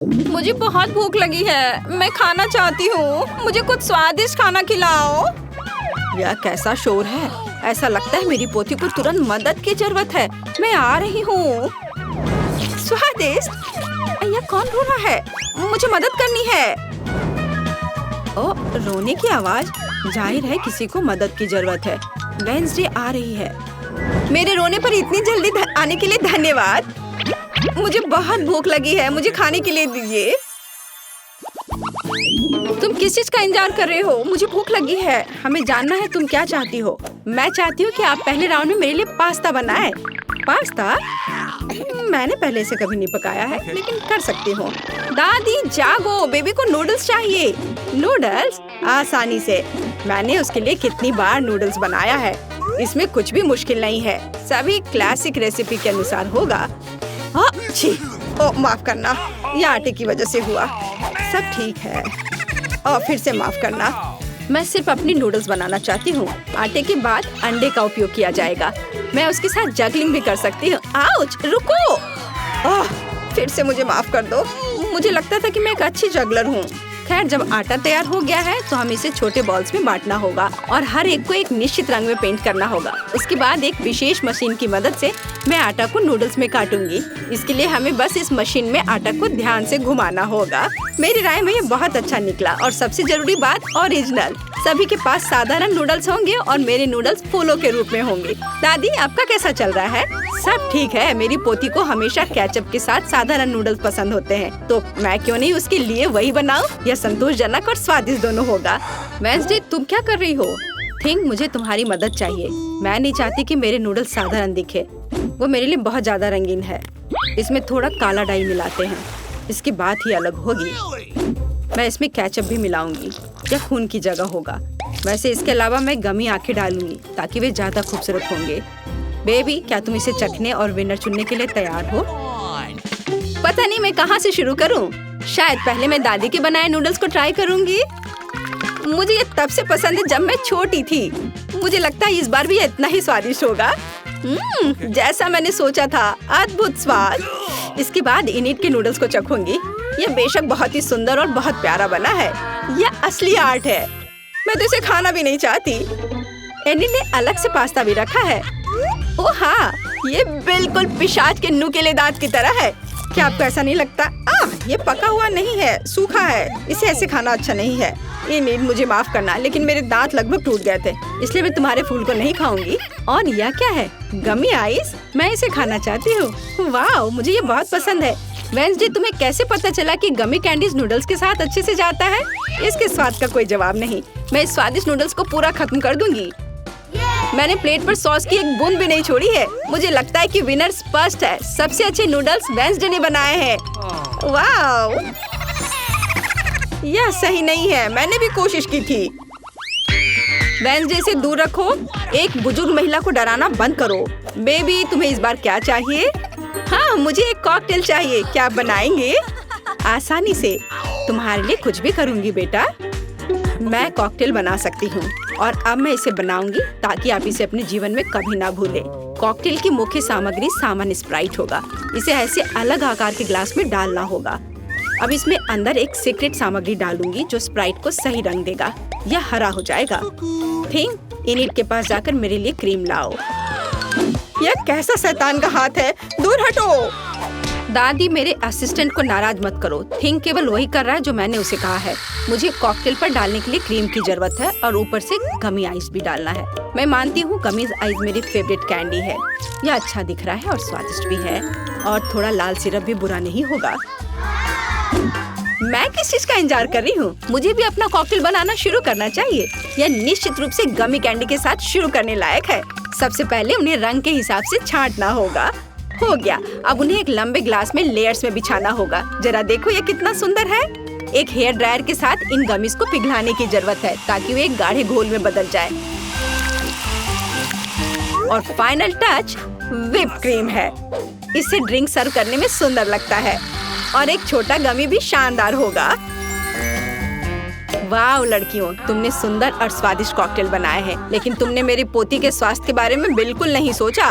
मुझे बहुत भूख लगी है, मैं खाना चाहती हूँ। मुझे कुछ स्वादिष्ट खाना खिलाओ। यह कैसा शोर है? ऐसा लगता है मेरी पोती को तुरंत मदद की जरूरत है। मैं आ रही हूँ। स्वादिष्ट? यह कौन रो रहा है? मुझे मदद करनी है। ओ, रोने की आवाज। जाहिर है किसी को मदद की जरूरत है। वेडनेसडे आ रही है। मेरे रोने पर इतनी जल्दी आने के लिए धन्यवाद। मुझे बहुत भूख लगी है, मुझे खाने के लिए दीजिए। तुम किस चीज का इंतजार कर रहे हो? मुझे भूख लगी है। हमें जानना है तुम क्या चाहती हो। मैं चाहती हूँ कि आप पहले राउंड में मेरे लिए पास्ता बनाएं। पास्ता? मैंने पहले से कभी नहीं पकाया है, लेकिन कर सकती हूँ। दादी जागो, बेबी को नूडल्स चाहिए। नूडल्स? आसानी से। मैंने उसके लिए कितनी बार नूडल्स बनाया है। इसमें कुछ भी मुश्किल नहीं है। सभी क्लासिक रेसिपी के अनुसार होगा। छी, ओ माफ करना, ये आटे की वजह से हुआ। सब ठीक है। और फिर से माफ करना। मैं सिर्फ अपनी नूडल्स बनाना चाहती हूँ। आटे के बाद अंडे का उपयोग किया जाएगा। मैं उसके साथ जगलिंग भी कर सकती हूँ। आउच, रुको। फिर से मुझे माफ कर दो। मुझे लगता था कि मैं एक अच्छी जगलर हूँ। खैर, जब आटा तैयार हो गया है तो हमें इसे छोटे बॉल्स में बांटना होगा और हर एक को एक निश्चित रंग में पेंट करना होगा। उसके बाद एक विशेष मशीन की मदद से मैं आटा को नूडल्स में काटूंगी। इसके लिए हमें बस इस मशीन में आटा को ध्यान से घुमाना होगा। मेरी राय में ये बहुत अच्छा निकला। और सबसे जरूरी बात, ओरिजिनल। सभी के पास साधारण नूडल्स होंगे और मेरे नूडल्स फूलों के रूप में होंगे। दादी, आपका कैसा चल रहा है? सब ठीक है। मेरी पोती को हमेशा केचप के साथ साधारण नूडल्स पसंद होते हैं, तो मैं क्यों नहीं उसके लिए वही बनाऊं? यह संतोषजनक और स्वादिष्ट दोनों होगा। वेडनेसडे, तुम क्या कर रही हो? थिंक, मुझे तुम्हारी मदद चाहिए। मैं नहीं चाहती कि मेरे नूडल्स साधारण दिखे। वो मेरे लिए बहुत ज्यादा रंगीन है। इसमें थोड़ा काला डाई मिलाते हैं। इसकी बात ही अलग होगी। मैं इसमें केचप भी मिलाऊंगी। यह खून की जगह होगा। वैसे इसके अलावा मैं गमी आंखें डालूंगी ताकि वे ज्यादा खूबसूरत होंगे। बेबी, क्या तुम इसे चखने और विनर चुनने के लिए तैयार हो? पता नहीं मैं कहाँ से शुरू करूँ। शायद पहले मैं दादी के बनाए नूडल्स को ट्राई करूँगी। मुझे ये तब से पसंद है जब मैं छोटी थी। मुझे लगता है इस बार भी ये इतना ही स्वादिष्ट होगा। जैसा मैंने सोचा था। अद्भुत स्वाद। इसके बाद इनिट के नूडल्स को चखूंगी। यह बेशक बहुत ही सुंदर और बहुत प्यारा बना है। यह असली आर्ट है। मैं तो इसे खाना भी नहीं चाहती। इनिट ने अलग से पास्ता भी रखा है। ओह हाँ, ये बिल्कुल पिशाच के नुकीले दांत की तरह है। क्या आपको ऐसा नहीं लगता? ये पका हुआ नहीं है, सूखा है। इसे ऐसे खाना अच्छा नहीं है। इनिट, मुझे माफ करना, लेकिन मेरे दांत लगभग टूट गए थे, इसलिए मैं तुम्हारे फूल को नहीं खाऊंगी। और यह क्या है? गमी आइस? मैं इसे खाना चाहती हूँ। वाह, मुझे ये बहुत पसंद है। वेडनेसडे, तुम्हें कैसे पता चला कि गमी कैंडीज नूडल्स के साथ अच्छे से जाता है? इसके स्वाद का कोई जवाब नहीं। मैं इस स्वादिष्ट नूडल्स को पूरा खत्म कर दूंगी। मैंने प्लेट पर सॉस की एक बूंद भी नहीं छोड़ी है। मुझे लगता है कि विनर स्पष्ट है। सबसे अच्छे नूडल्स वेडनेसडे ने बनाए हैं। वाह, यह सही नहीं है। मैंने भी कोशिश की थी। वेडनेसडे से दूर रखो। एक बुजुर्ग महिला को डराना बंद करो। बेबी, तुम्हें इस बार क्या चाहिए? हाँ, मुझे एक कॉकटेल चाहिए। क्या आप बनाएंगे? आसानी से। तुम्हारे लिए कुछ भी करूँगी बेटा। मैं कॉकटेल बना सकती हूँ और अब मैं इसे बनाऊंगी ताकि आप इसे अपने जीवन में कभी ना भूलें। कॉकटेल की मुख्य सामग्री सामान्य स्प्राइट होगा। इसे ऐसे अलग आकार के ग्लास में डालना होगा। अब इसमें अंदर एक सीक्रेट सामग्री डालूंगी जो स्प्राइट को सही रंग देगा। यह हरा हो जाएगा। थिंक, इनिट के पास जाकर मेरे लिए क्रीम लाओ। यह कैसा शैतान का हाथ है? दूर हटो। दादी, मेरे असिस्टेंट को नाराज मत करो। थिंक केवल वही कर रहा है जो मैंने उसे कहा है। मुझे कॉकटेल पर डालने के लिए क्रीम की जरूरत है और ऊपर से गमी आइस भी डालना है। मैं मानती हूँ गमी आइस मेरी फेवरेट कैंडी है। यह अच्छा दिख रहा है और स्वादिष्ट भी है। और थोड़ा लाल सिरप भी बुरा नहीं होगा। मैं किस चीज का इंतजार कर रही हूँ? मुझे भी अपना कॉकटेल बनाना शुरू करना चाहिए। यह निश्चित रूप से गमी कैंडी के साथ शुरू करने लायक है। सबसे पहले उन्हें रंग के हिसाब से छांटना होगा। हो गया। अब उन्हें एक लंबे ग्लास में लेयर्स में बिछाना होगा। जरा देखो ये कितना सुंदर है। एक हेयर ड्रायर के साथ इन गमीज को पिघलाने की जरूरत है ताकि वे एक गाढ़े घोल में बदल जाए। और फाइनल टच व्हिप क्रीम है। इससे ड्रिंक सर्व करने में सुंदर लगता है और एक छोटा गमी भी शानदार होगा। वाह लड़कियों, तुमने सुंदर और स्वादिष्ट कॉकटेल बनाए हैं, लेकिन तुमने मेरी पोती के स्वास्थ्य के बारे में बिल्कुल नहीं सोचा।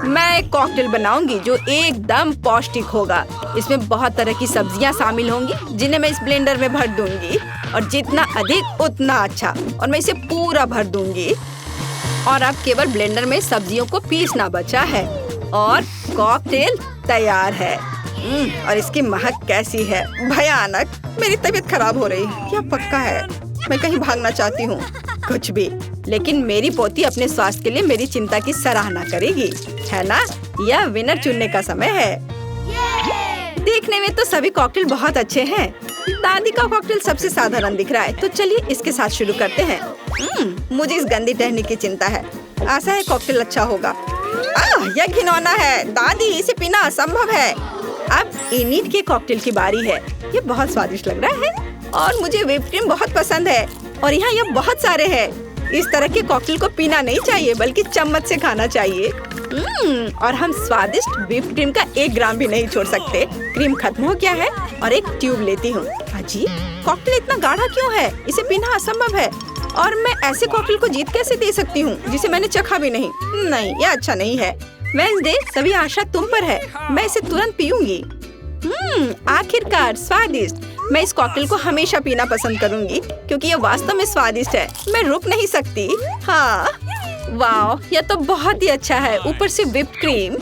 मैं एक कॉकटेल बनाऊंगी जो एकदम पौष्टिक होगा। इसमें बहुत तरह की सब्जियां शामिल होंगी जिन्हें मैं इस ब्लेंडर में भर दूंगी, और जितना अधिक उतना अच्छा। और मैं इसे पूरा भर दूंगी। और अब केवल ब्लेंडर में सब्जियों को पीसना बचा है और कॉकटेल तैयार है। और इसकी महक कैसी है, भयानक। मेरी तबीयत खराब हो रही है, यह पक्का है। मैं कहीं भागना चाहती हूँ, कुछ भी, लेकिन मेरी पोती अपने स्वास्थ्य के लिए मेरी चिंता की सराहना करेगी, है ना? यह विनर चुनने का समय है। देखने में तो सभी कॉकटेल बहुत अच्छे हैं। दादी का कॉकटेल सबसे साधारण दिख रहा है, तो चलिए इसके साथ शुरू करते हैं। मुझे इस गंदी टहनी की चिंता है। आशा है कॉकटेल अच्छा होगा। यह घिनौना है दादी, इसे पीना असंभव है। अब इनिट के कॉकटेल की बारी है। ये बहुत स्वादिष्ट लग रहा है और मुझे व्हिप क्रीम बहुत पसंद है, और यहाँ ये बहुत सारे हैं। इस तरह के कॉकटेल को पीना नहीं चाहिए बल्कि चम्मच से खाना चाहिए। और हम स्वादिष्ट व्हिप क्रीम का 1 ग्राम भी नहीं छोड़ सकते। क्रीम खत्म हो गया है और एक ट्यूब लेती हूँ। अजी, कॉकटेल इतना गाढ़ा क्यों है? इसे पीना असंभव है, और मैं ऐसे कॉकटेल को जीत कैसे दे सकती हूँ जिसे मैंने चखा भी नहीं? नहीं, यह अच्छा नहीं है। वेडनेसडे, सभी आशा तुम पर है। मैं इसे तुरंत पीऊंगी। आखिरकार स्वादिष्ट। मैं इस कॉकटेल को हमेशा पीना पसंद करूंगी क्योंकि ये वास्तव में स्वादिष्ट है। मैं रुक नहीं सकती। हाँ, वाह, यह तो बहुत ही अच्छा है। ऊपर से व्हिप क्रीम।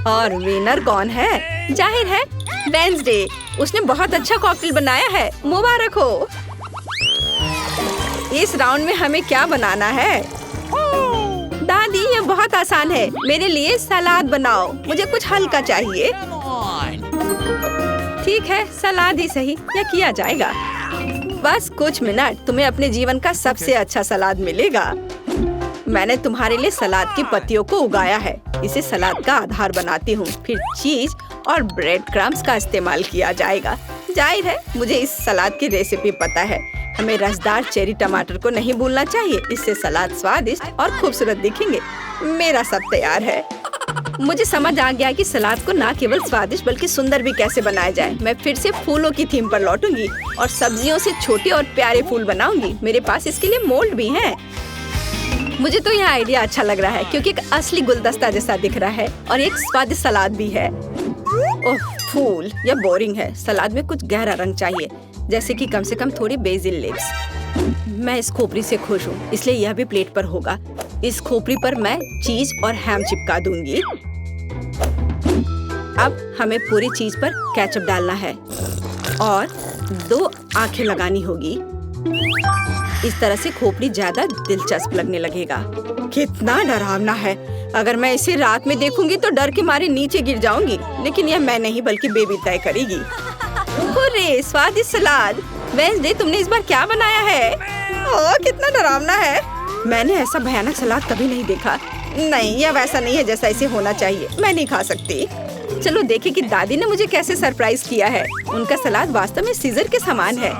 और विनर कौन है? जाहिर है वेडनेसडे। उसने बहुत अच्छा कॉकटेल बनाया है। मुबारक हो। इस राउंड में हमें क्या बनाना है? दादी, ये बहुत आसान है। मेरे लिए सलाद बनाओ। मुझे कुछ हल्का चाहिए। ठीक है, सलाद ही सही, यह किया जाएगा। बस कुछ मिनट, तुम्हें अपने जीवन का सबसे अच्छा सलाद मिलेगा। मैंने तुम्हारे लिए सलाद की पत्तियों को उगाया है। इसे सलाद का आधार बनाती हूँ। फिर चीज और ब्रेड क्रम्स का इस्तेमाल किया जाएगा। जाहिर है मुझे इस सलाद की रेसिपी पता है। हमें रसदार चेरी टमाटर को नहीं भूलना चाहिए। इससे सलाद स्वादिष्ट और खूबसूरत दिखेंगे। मेरा सब तैयार है। मुझे समझ आ गया कि सलाद को न केवल स्वादिष्ट बल्कि सुंदर भी कैसे बनाया जाए। मैं फिर से फूलों की थीम पर लौटूंगी और सब्जियों से छोटे और प्यारे फूल बनाऊंगी। मेरे पास इसके लिए मोल्ड भी हैं। मुझे तो यह आइडिया अच्छा लग रहा है क्योंकि एक असली गुलदस्ता जैसा दिख रहा है और एक स्वादिष्ट सलाद भी है। ओह फूल, यह बोरिंग है। सलाद में कुछ गहरा रंग चाहिए, जैसे कि कम से कम थोड़ी बेसिल लीव्स। मैं इस खोपड़ी से खुश हूँ, इसलिए यह भी प्लेट पर होगा। इस खोपड़ी पर मैं चीज और हैम चिपका दूंगी। अब हमें पूरी चीज पर केचप डालना है और 2 आंखें लगानी होगी। इस तरह से खोपड़ी ज्यादा दिलचस्प लगने लगेगा। कितना डरावना है। अगर मैं इसे रात में देखूंगी तो डर के मारे नीचे गिर जाऊंगी, लेकिन यह मैं नहीं बल्कि बेबी तय करेगी। हुर्रे, स्वादिष्ट सलाद। वेडनेसडे, तुमने इस बार क्या बनाया है? ओह, कितना डरावना है। मैंने ऐसा भयानक सलाद कभी नहीं देखा। नहीं, यह वैसा नहीं है जैसा इसे होना चाहिए। मैं नहीं खा सकती। चलो देखें कि दादी ने मुझे कैसे सरप्राइज किया है। उनका सलाद वास्तव में सीजर के समान है।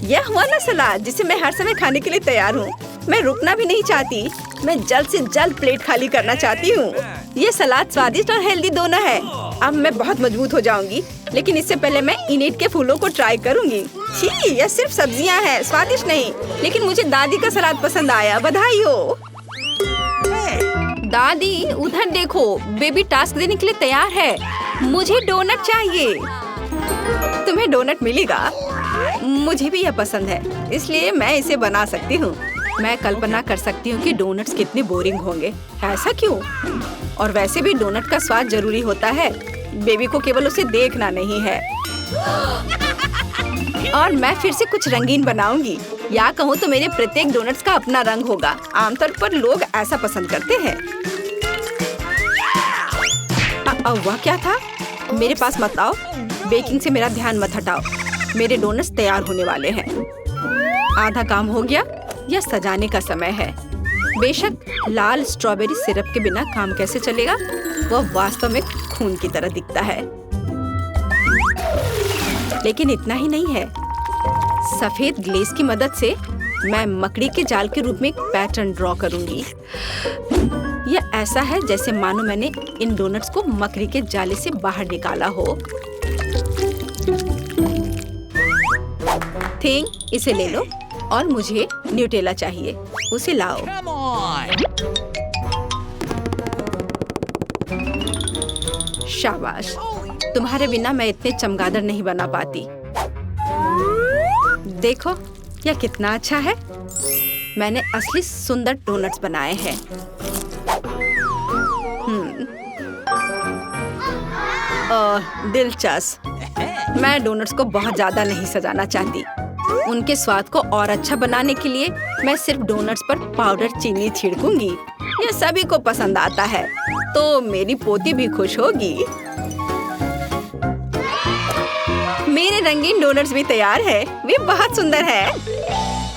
यह हुआ ना सलाद जिसे मैं हर समय खाने के लिए तैयार हूँ। मैं रुकना भी नहीं चाहती। मैं जल्द से जल्द प्लेट खाली करना चाहती हूँ। ये सलाद स्वादिष्ट और हेल्दी दोनों है। अब मैं बहुत मजबूत हो जाऊंगी, लेकिन इससे पहले मैं इनिट के फूलों को ट्राई करूंगी। छी, यह सिर्फ सब्जियां हैं, स्वादिष्ट नहीं। लेकिन मुझे दादी का सलाद पसंद आया। बधाई हो दादी। उधर देखो, बेबी टास्क देने के लिए तैयार है। मुझे डोनट चाहिए। तुम्हें डोनट मिलेगा। मुझे भी यह पसंद है, इसलिए मैं इसे बना सकती हूँ। मैं कल्पना कर सकती हूँ कि डोनट्स कितने बोरिंग होंगे। ऐसा क्यों? और वैसे भी डोनट का स्वाद जरूरी होता है। बेबी को केवल उसे देखना नहीं है। और मैं फिर से कुछ रंगीन बनाऊंगी, या कहूँ तो मेरे प्रत्येक डोनट्स का अपना रंग होगा। आमतौर पर लोग ऐसा पसंद करते हैं। वह क्या था? मेरे पास मत आओ। बेकिंग से मेरा ध्यान मत हटाओ। मेरे डोनट्स तैयार होने वाले हैं। आधा काम हो गया। यह सजाने का समय है। बेशक लाल स्ट्रॉबेरी सिरप के बिना काम कैसे चलेगा? वह वास्तव में खून की तरह दिखता है। लेकिन इतना ही नहीं है। सफेद ग्लेज की मदद से मैं मकड़ी के जाल के रूप में एक पैटर्न ड्रॉ करूंगी। यह ऐसा है जैसे मानो मैंने इन डोनट्स को मकड़ी के जाले से बाहर निकाला हो। थिंग, इसे ले लो और मुझे न्यूटेला चाहिए, उसे लाओ। शाबाश, तुम्हारे बिना मैं इतने चमगादड़ नहीं बना पाती। देखो यह कितना अच्छा है। मैंने असली सुंदर डोनट्स बनाए हैं। दिलचस्प। मैं डोनट्स को बहुत ज्यादा नहीं सजाना चाहती। उनके स्वाद को और अच्छा बनाने के लिए मैं सिर्फ डोनट्स पर पाउडर चीनी छिड़कूंगी। यह सभी को पसंद आता है, तो मेरी पोती भी खुश होगी। मेरे रंगीन डोनट्स भी तैयार है। वे बहुत सुंदर है।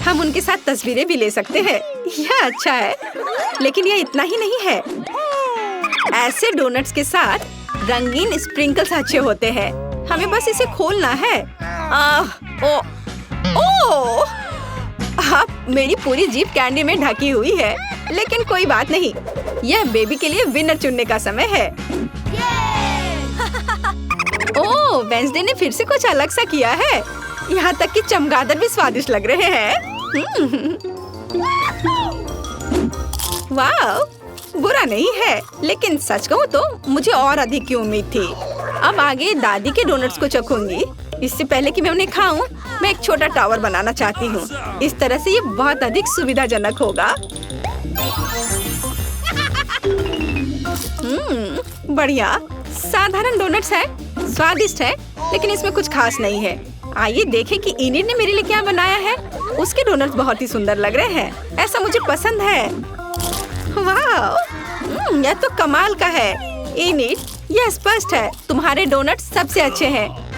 हम उनके साथ तस्वीरें भी ले सकते हैं। यह अच्छा है, लेकिन यह इतना ही नहीं है। ऐसे डोनट्स के साथ रंगीन स्प्रिंकल्स अच्छे होते हैं। हमें बस इसे खोलना है। मेरी पूरी जीभ कैंडी में ढकी हुई है, लेकिन कोई बात नहीं। यह बेबी के लिए विनर चुनने का समय है। ओह, वेंसडे ने फिर से कुछ अलग सा किया है। यहाँ तक कि चमगादड़ भी स्वादिष्ट लग रहे हैं। वाह, बुरा नहीं है, लेकिन सच कहूँ तो मुझे और अधिक की उम्मीद थी। अब आगे दादी के डोनट्स को चखूंगी। इससे पहले कि मैं उन्हें खाऊं, मैं एक छोटा टावर बनाना चाहती हूँ। इस तरह से ये बहुत अधिक सुविधाजनक होगा। बढ़िया, साधारण डोनट्स है, स्वादिष्ट है, लेकिन इसमें कुछ खास नहीं है। आइए देखें कि इनिड ने मेरे लिए क्या बनाया है। उसके डोनट्स बहुत ही सुंदर लग रहे हैं। ऐसा मुझे पसंद है। वाह, यह तो कमाल का है। इनिड, यह स्पष्ट है तुम्हारे डोनट्स सबसे अच्छे हैं।